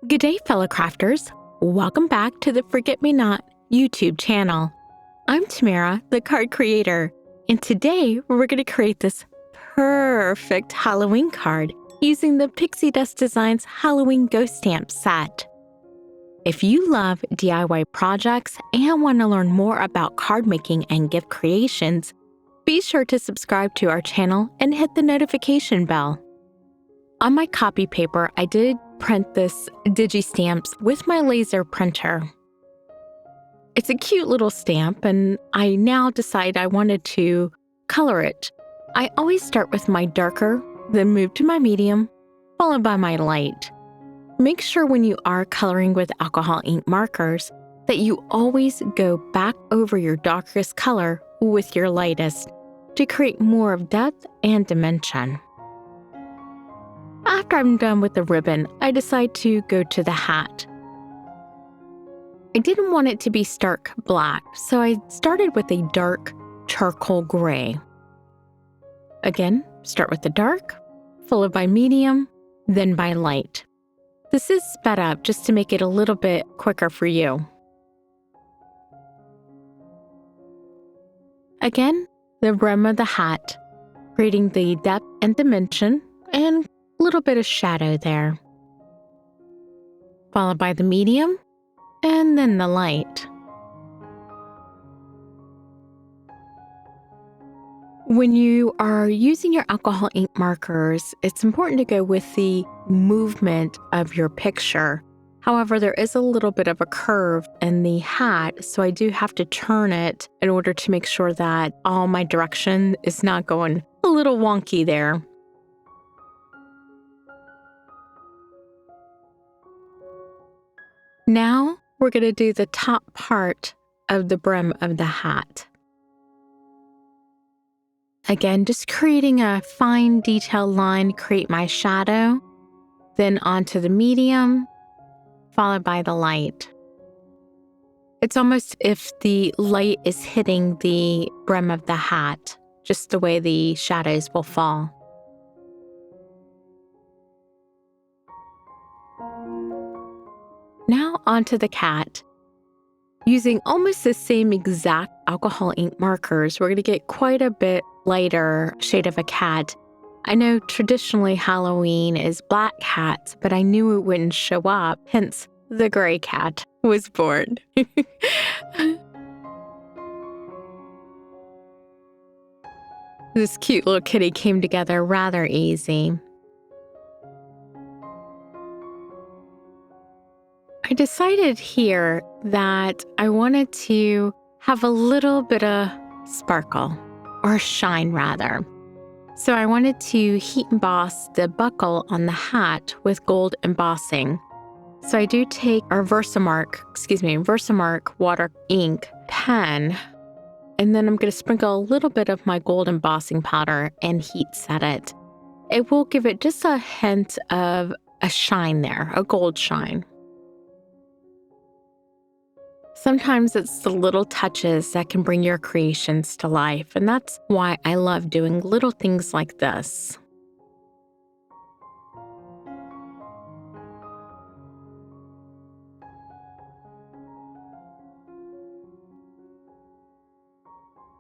Good day, fellow crafters. Welcome back to the Forget Me Not YouTube channel. I'm Tamara, the card creator, and today we're going to create this perfect Halloween card using the Pixie Dust Designs Halloween Ghost Stamp set. If you love DIY projects and want to learn more about card making and gift creations, be sure to subscribe to our channel and hit the notification bell. On my copy paper, I did print this digi-stamps with my laser printer. It's a cute little stamp, and I now decide I wanted to color it. I always start with my darker, then move to my medium, followed by my light. Make sure when you are coloring with alcohol ink markers that you always go back over your darkest color with your lightest to create more of depth and dimension. After I'm done with the ribbon, I decide to go to the hat. I didn't want it to be stark black, so I started with a dark charcoal gray. Again, start with the dark, followed by medium, then by light. This is sped up just to make it a little bit quicker for you. Again, the rim of the hat, creating the depth and dimension, and a little bit of shadow there. Followed by the medium, and then the light. When you are using your alcohol ink markers, it's important to go with the movement of your picture. However, there is a little bit of a curve in the hat, so I do have to turn it in order to make sure that all my direction is not going a little wonky there. Now, we're going to do the top part of the brim of the hat. Again, just creating a fine detail line, create my shadow, then onto the medium, followed by the light. It's almost if the light is hitting the brim of the hat, just the way the shadows will fall. Now onto the cat. Using almost the same exact alcohol ink markers, we're going to get quite a bit lighter shade of a cat. I know traditionally Halloween is black cats, but I knew it wouldn't show up, hence the gray cat was born. This cute little kitty came together rather easy. I decided here that I wanted to have a little bit of sparkle, or shine rather. So I wanted to heat emboss the buckle on the hat with gold embossing. So I do take our Versamark water ink pen, and then I'm going to sprinkle a little bit of my gold embossing powder and heat set it. It will give it just a hint of a shine there, a gold shine. Sometimes it's the little touches that can bring your creations to life, and that's why I love doing little things like this.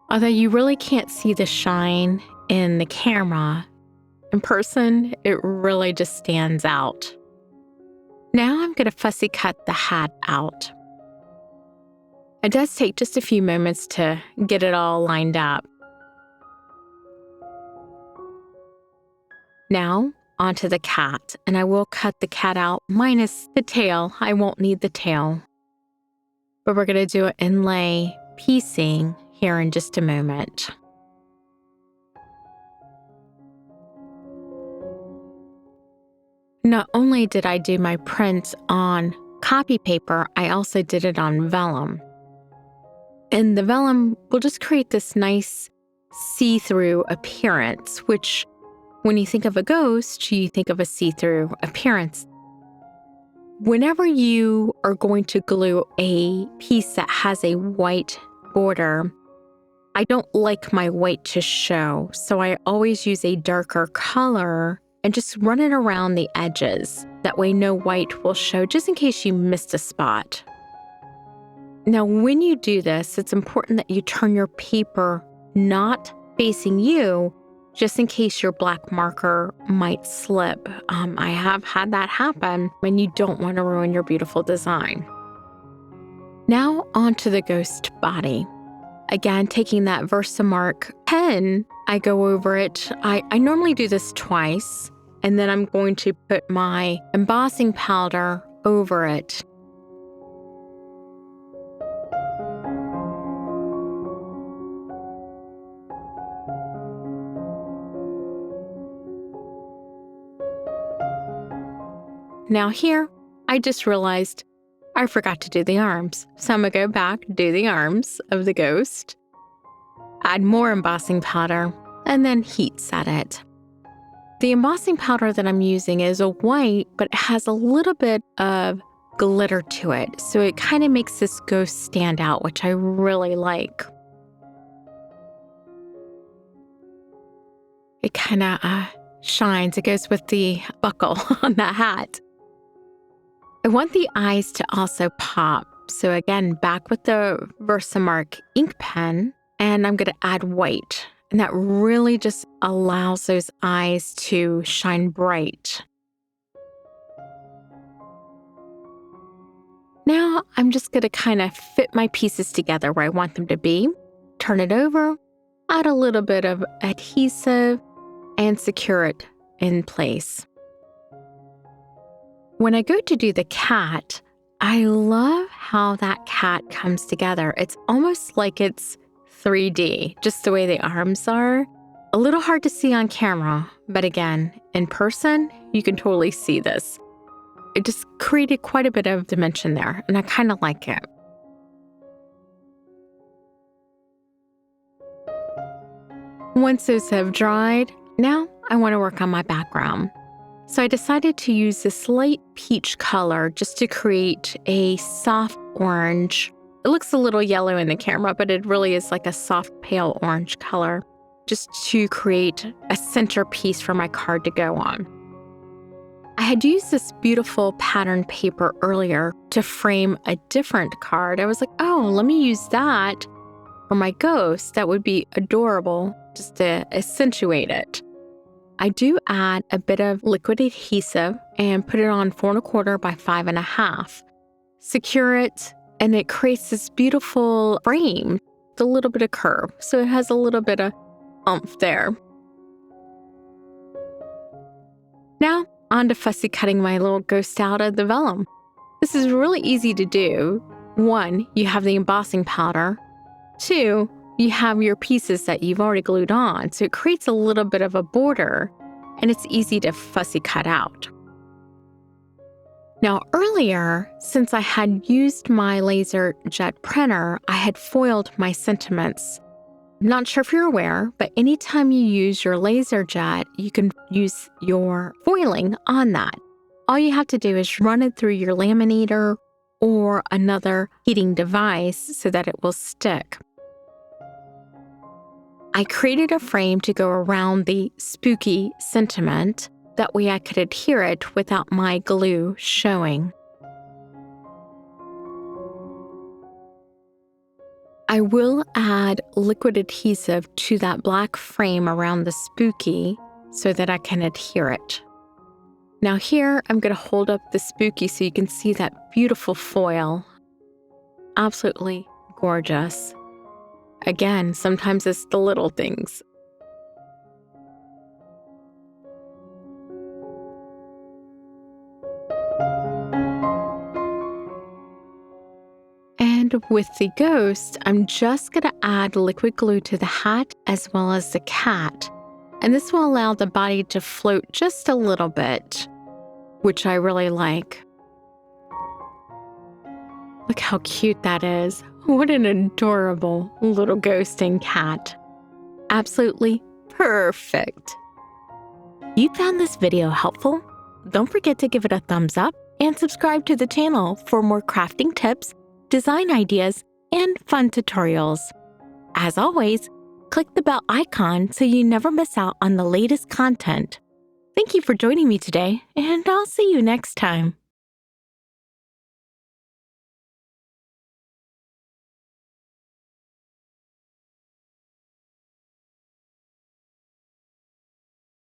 Although you really can't see the shine in the camera, in person, it really just stands out. Now I'm going to fussy cut the hat out. It does take just a few moments to get it all lined up. Now, onto the cat, and I will cut the cat out minus the tail. I won't need the tail. But we're going to do an inlay piecing here in just a moment. Not only did I do my print on copy paper, I also did it on vellum. And the vellum will just create this nice see-through appearance, which when you think of a ghost, you think of a see-through appearance. Whenever you are going to glue a piece that has a white border, I don't like my white to show, so I always use a darker color and just run it around the edges. That way no white will show, just in case you missed a spot. Now, when you do this, it's important that you turn your paper not facing you, just in case your black marker might slip. I have had that happen when you don't want to ruin your beautiful design. Now onto the ghost body. Again, taking that Versamark pen, I go over it. I normally do this twice, and then I'm going to put my embossing powder over it. Now here, I just realized I forgot to do the arms. So I'm gonna go back, do the arms of the ghost, add more embossing powder, and then heat set it. The embossing powder that I'm using is a white, but it has a little bit of glitter to it. So it kind of makes this ghost stand out, which I really like. It kind of shines. It goes with the buckle on the hat. I want the eyes to also pop. So again, back with the Versamark ink pen, and I'm going to add white. And that really just allows those eyes to shine bright. Now I'm just going to kind of fit my pieces together where I want them to be. Turn it over, add a little bit of adhesive, and secure it in place. When I go to do the cat, I love how that cat comes together. It's almost like it's 3D, just the way the arms are. A little hard to see on camera, but again, in person, you can totally see this. It just created quite a bit of dimension there, and I kind of like it. Once those have dried, now I want to work on my background. So I decided to use this light peach color just to create a soft orange. It looks a little yellow in the camera, but it really is like a soft pale orange color, just to create a centerpiece for my card to go on. I had used this beautiful pattern paper earlier to frame a different card. I was like, oh, let me use that for my ghost. That would be adorable just to accentuate it. I do add a bit of liquid adhesive and put it on 4 1/4 by 5 1/2. Secure it, and it creates this beautiful frame with a little bit of curve. So it has a little bit of oomph there. Now, on to fussy cutting my little ghost out of the vellum. This is really easy to do. 1, you have the embossing powder. 2, you have your pieces that you've already glued on, so it creates a little bit of a border, and it's easy to fussy cut out. Now earlier, since I had used my laser jet printer, I had foiled my sentiments. I'm not sure if you're aware, but anytime you use your laser jet, you can use your foiling on that. All you have to do is run it through your laminator or another heating device so that it will stick. I created a frame to go around the spooky sentiment. That way I could adhere it without my glue showing. I will add liquid adhesive to that black frame around the spooky so that I can adhere it. Now here, I'm going to hold up the spooky so you can see that beautiful foil. Absolutely gorgeous. Again, sometimes it's the little things. And with the ghost, I'm just going to add liquid glue to the hat as well as the cat. And this will allow the body to float just a little bit, which I really like. Look how cute that is. What an adorable little ghosting cat. Absolutely perfect. You found this video helpful? Don't forget to give it a thumbs up and subscribe to the channel for more crafting tips, design ideas, and fun tutorials. As always, click the bell icon so you never miss out on the latest content. Thank you for joining me today, and I'll see you next time.